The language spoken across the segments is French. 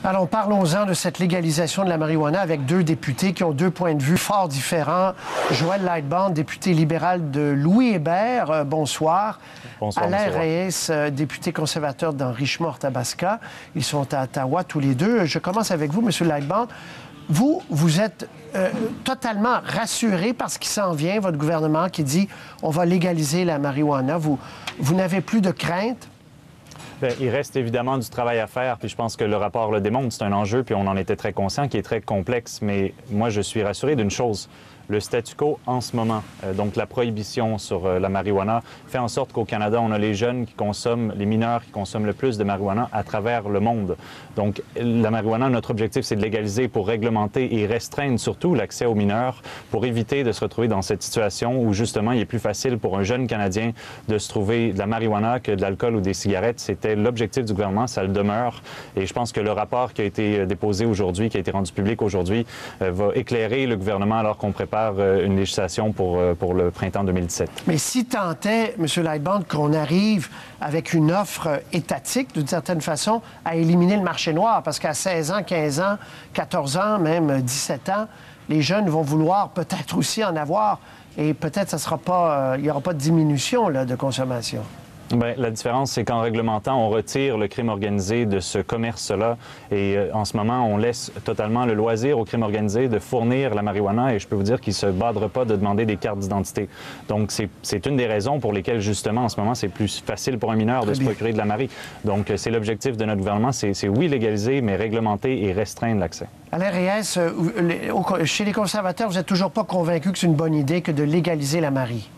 Alors, parlons-en de cette légalisation de la marijuana avec deux députés qui ont deux points de vue fort différents. Joël Lightbound, député libéral de Louis-Hébert, bonsoir. Bonsoir, Alain Reyes, député conservateur dans Richemont-Athabasca. Ils sont à Ottawa tous les deux. Je commence avec vous, M. Lightbound. Vous êtes totalement rassuré par ce qui s'en vient, votre gouvernement qui dit on va légaliser la marijuana. Vous n'avez plus de crainte? Bien, il reste évidemment du travail à faire, puis je pense que le rapport le démontre. C'est un enjeu, puis on en était très conscient, qui est très complexe. Mais moi, je suis rassuré d'une chose. Le statu quo en ce moment, donc la prohibition sur la marijuana, fait en sorte qu'au Canada, on a les jeunes qui consomment, les mineurs qui consomment le plus de marijuana à travers le monde. Donc la marijuana, notre objectif, c'est de légaliser pour réglementer et restreindre surtout l'accès aux mineurs pour éviter de se retrouver dans cette situation où justement il est plus facile pour un jeune Canadien de se trouver de la marijuana que de l'alcool ou des cigarettes. C'était l'objectif du gouvernement, ça le demeure. Et je pense que le rapport qui a été déposé aujourd'hui, qui a été rendu public aujourd'hui, va éclairer le gouvernement alors qu'on prépare une législation pour le printemps 2017. Mais si tant est, M. Lightbound, qu'on arrive avec une offre étatique, d'une certaine façon, à éliminer le marché noir, parce qu'à 16 ans, 15 ans, 14 ans, même 17 ans, les jeunes vont vouloir peut-être aussi en avoir, et peut-être ça sera pas, il n'y aura pas de diminution là, de consommation. Bien, la différence, c'est qu'en réglementant, on retire le crime organisé de ce commerce-là. Et en ce moment, on laisse totalement le loisir au crime organisé de fournir la marijuana. Et je peux vous dire qu'il ne se badre pas de demander des cartes d'identité. Donc, c'est une des raisons pour lesquelles, justement, en ce moment, c'est plus facile pour un mineur de se procurer de la mari. Donc, c'est l'objectif de notre gouvernement. C'est oui, légaliser, mais réglementer et restreindre l'accès. Alain Reyes, chez les conservateurs, vous n'êtes toujours pas convaincu que c'est une bonne idée que de légaliser la mari?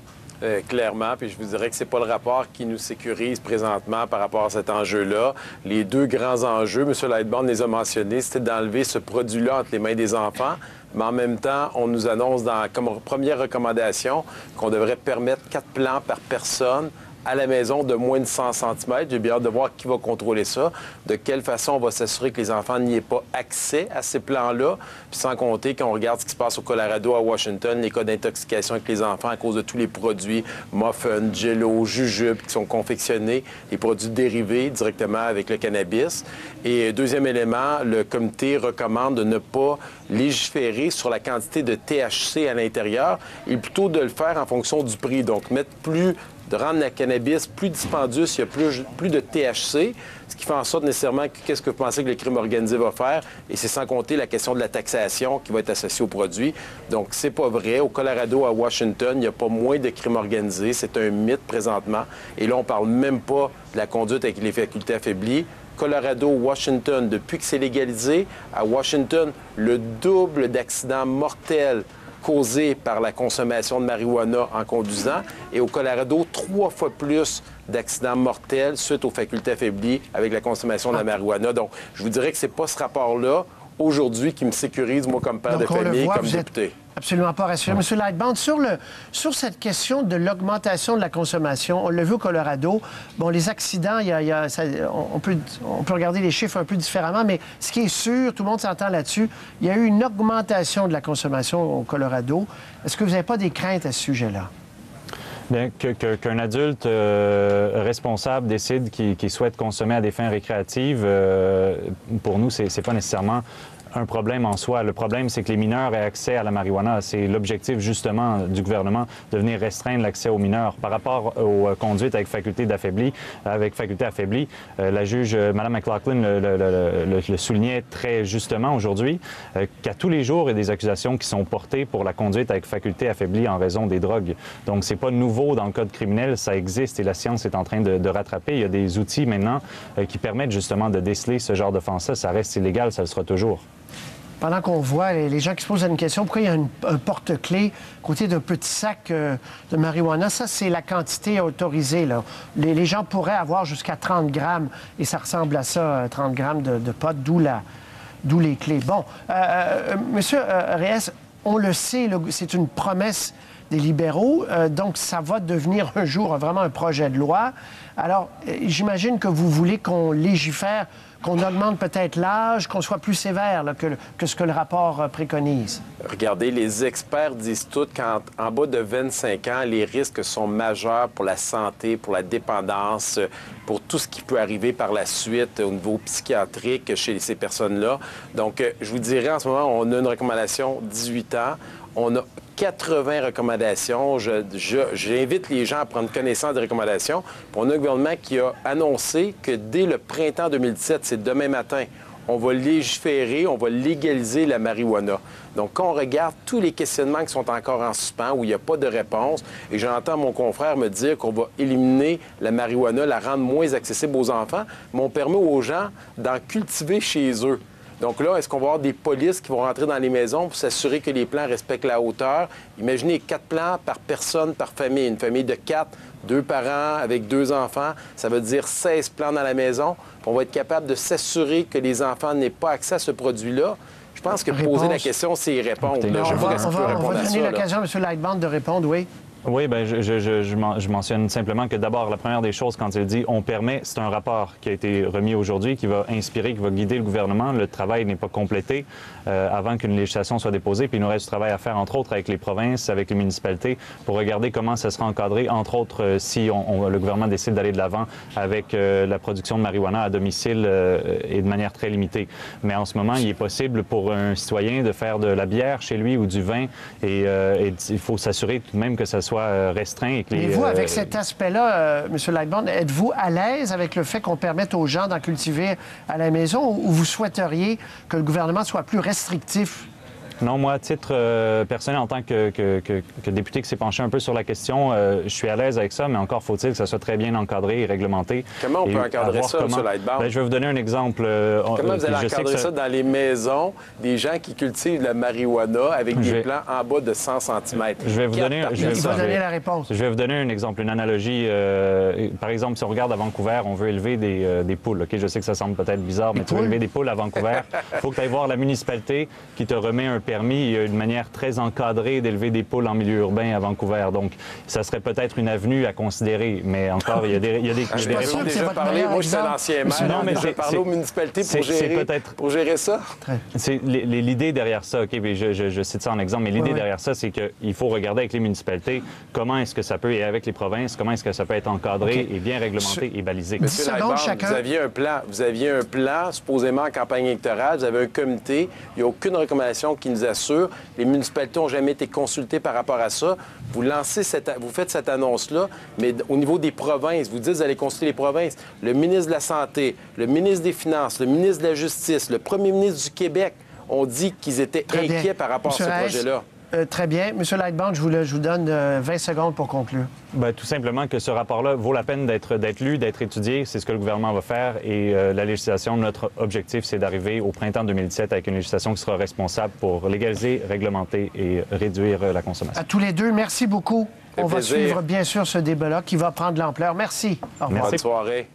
Clairement, puis je vous dirais que c'est pas le rapport qui nous sécurise présentement par rapport à cet enjeu-là. Les deux grands enjeux, M. Lightbound les a mentionnés, c'était d'enlever ce produit-là entre les mains des enfants, mais en même temps, on nous annonce comme première recommandation qu'on devrait permettre 4 plants par personne à la maison de moins de 100 cm. J'ai bien hâte de voir qui va contrôler ça, de quelle façon on va s'assurer que les enfants n'y aient pas accès à ces plans-là, puis sans compter quand on regarde ce qui se passe au Colorado, à Washington, les cas d'intoxication avec les enfants à cause de tous les produits, muffins, jello, jujubes qui sont confectionnés, les produits dérivés directement avec le cannabis. Et deuxième élément, le comité recommande de ne pas légiférer sur la quantité de THC à l'intérieur et plutôt de le faire en fonction du prix. Donc, de rendre la cannabis plus dispendieux s'il y a plus de THC, ce qui fait en sorte nécessairement qu'est-ce que vous pensez que le crime organisé va faire, et c'est sans compter la question de la taxation qui va être associée au produit. Donc, c'est pas vrai. Au Colorado, à Washington, il n'y a pas moins de crimes organisés. C'est un mythe présentement. Et là, on parle même pas de la conduite avec les facultés affaiblies. Colorado, Washington, depuis que c'est légalisé, à Washington, le double d'accidents mortels causés par la consommation de marijuana en conduisant, et au Colorado, 3 fois plus d'accidents mortels suite aux facultés affaiblies avec la consommation de la marijuana. Donc, je vous dirais que c'est pas ce rapport-là, aujourd'hui, qui me sécurise, moi, comme père de famille, comme député. Absolument pas rassuré. M. Lightbound, sur cette question de l'augmentation de la consommation, on l'a vu au Colorado, bon, les accidents, on peut regarder les chiffres un peu différemment, mais ce qui est sûr, tout le monde s'entend là-dessus, il y a eu une augmentation de la consommation au Colorado. Est-ce que vous n'avez pas des craintes à ce sujet-là? Bien, qu'un adulte responsable décide qu'il souhaite consommer à des fins récréatives, pour nous, c'est pas nécessairement un problème en soi. Le problème, c'est que les mineurs aient accès à la marijuana. C'est l'objectif, justement, du gouvernement, de venir restreindre l'accès aux mineurs. Par rapport aux conduites avec faculté affaiblie, la juge, Mme McLaughlin, le soulignait très justement aujourd'hui, qu'à tous les jours, il y a des accusations qui sont portées pour la conduite avec faculté affaiblie en raison des drogues. Donc, c'est pas nouveau dans le code criminel, ça existe et la science est en train de rattraper. Il y a des outils maintenant qui permettent justement de déceler ce genre d'offense-là. Ça reste illégal, ça le sera toujours. Pendant qu'on voit les gens qui se posent une question, pourquoi il y a un porte-clés côté d'un petit sac de marijuana? Ça, c'est la quantité autorisée, là. Les gens pourraient avoir jusqu'à 30 grammes, et ça ressemble à ça, 30 grammes de pot, d'où les clés. Bon, Monsieur Reyes, on le sait, c'est une promesse des libéraux, donc ça va devenir un jour vraiment un projet de loi. Alors, j'imagine que vous voulez qu'on légifère qu'on augmente peut-être l'âge, qu'on soit plus sévère là, que ce que le rapport préconise? Regardez, les experts disent tous qu'en bas de 25 ans, les risques sont majeurs pour la santé, pour la dépendance, pour tout ce qui peut arriver par la suite au niveau psychiatrique chez ces personnes-là. Donc, je vous dirais, en ce moment, on a une recommandation 18 ans. On a 80 recommandations. J'invite les gens à prendre connaissance des recommandations. Puis on a un gouvernement qui a annoncé que dès le printemps 2017, c'est demain matin, on va légiférer, on va légaliser la marijuana. Donc, quand on regarde tous les questionnements qui sont encore en suspens, où il n'y a pas de réponse, et j'entends mon confrère me dire qu'on va éliminer la marijuana, la rendre moins accessible aux enfants, mais on permet aux gens d'en cultiver chez eux. Donc là, est-ce qu'on va avoir des polices qui vont rentrer dans les maisons pour s'assurer que les plants respectent la hauteur? Imaginez 4 plants par personne, par famille. Une famille de 4, 2 parents avec 2 enfants, ça veut dire 16 plants dans la maison. Puis on va être capable de s'assurer que les enfants n'aient pas accès à ce produit-là. Je pense que poser la question, c'est y répondre. Écoutez, Je ne sais pas si je peux répondre on va à ça. donner l'occasion à M. Lightband de répondre, oui. Oui, bien, je mentionne simplement que d'abord, la première des choses, quand il dit on permet, c'est un rapport qui a été remis aujourd'hui, qui va inspirer, qui va guider le gouvernement. Le travail n'est pas complété avant qu'une législation soit déposée. Puis il nous reste du travail à faire, entre autres, avec les provinces, avec les municipalités, pour regarder comment ça sera encadré, entre autres, si le gouvernement décide d'aller de l'avant avec la production de marijuana à domicile et de manière très limitée. Mais en ce moment, il est possible pour un citoyen de faire de la bière chez lui ou du vin et il faut s'assurer tout de même que ça soit restreint. Et que Mais vous, avec cet aspect-là, M. Lightband, êtes-vous à l'aise avec le fait qu'on permette aux gens d'en cultiver à la maison ou vous souhaiteriez que le gouvernement soit plus restrictif? Non, moi, à titre personnel, en tant que député qui s'est penché un peu sur la question, je suis à l'aise avec ça, mais encore faut-il que ça soit très bien encadré et réglementé. Comment on peut encadrer ça, M. Lightband? Bien, je vais vous donner un exemple. Comment vous allez encadrer ça dans les maisons des gens qui cultivent de la marijuana avec des plants en bas de 100 cm? Je vais vous donner... Il va donner la réponse. Je vais vous donner un exemple, une analogie. Par exemple, si on regarde à Vancouver, on veut élever des poules. OK? Je sais que ça semble peut-être bizarre, mais tu veux élever des poules à Vancouver. Il faut que tu ailles voir la municipalité qui te remet un permis. Il y a une manière très encadrée d'élever des poules en milieu urbain à Vancouver. Donc, ça serait peut-être une avenue à considérer, mais encore, il y a des Je suis pas sûr que c'est votre parlé. meilleur Moi, je suis exemple. l'ancien maire. Non, mais j'ai parlé aux municipalités pour gérer ça. C'est l'idée derrière ça, OK, mais je cite ça en exemple, mais l'idée derrière ça, c'est qu'il faut regarder avec les municipalités comment est-ce que ça peut, et avec les provinces, comment est-ce que ça peut être encadré et bien réglementé et balisé. Monsieur Lightband, vous aviez un plan, supposément en campagne électorale, vous avez un comité, il n'y a aucune recommandation qui nous assure. Les municipalités n'ont jamais été consultées par rapport à ça. Vous faites cette annonce-là, mais au niveau des provinces, vous dites que vous allez consulter les provinces. Le ministre de la Santé, le ministre des Finances, le ministre de la Justice, le premier ministre du Québec ont dit qu'ils étaient inquiets par rapport à ce projet-là. Très bien. M. Lightband, je vous donne 20 secondes pour conclure. Bien, tout simplement que ce rapport-là vaut la peine d'être lu, d'être étudié. C'est ce que le gouvernement va faire. Et la législation, notre objectif, c'est d'arriver au printemps 2017 avec une législation qui sera responsable pour légaliser, réglementer et réduire la consommation. À tous les deux, merci beaucoup. On va plaisir. suivre, bien sûr, ce débat-là qui va prendre de l'ampleur. Merci. Au revoir. Bonne soirée.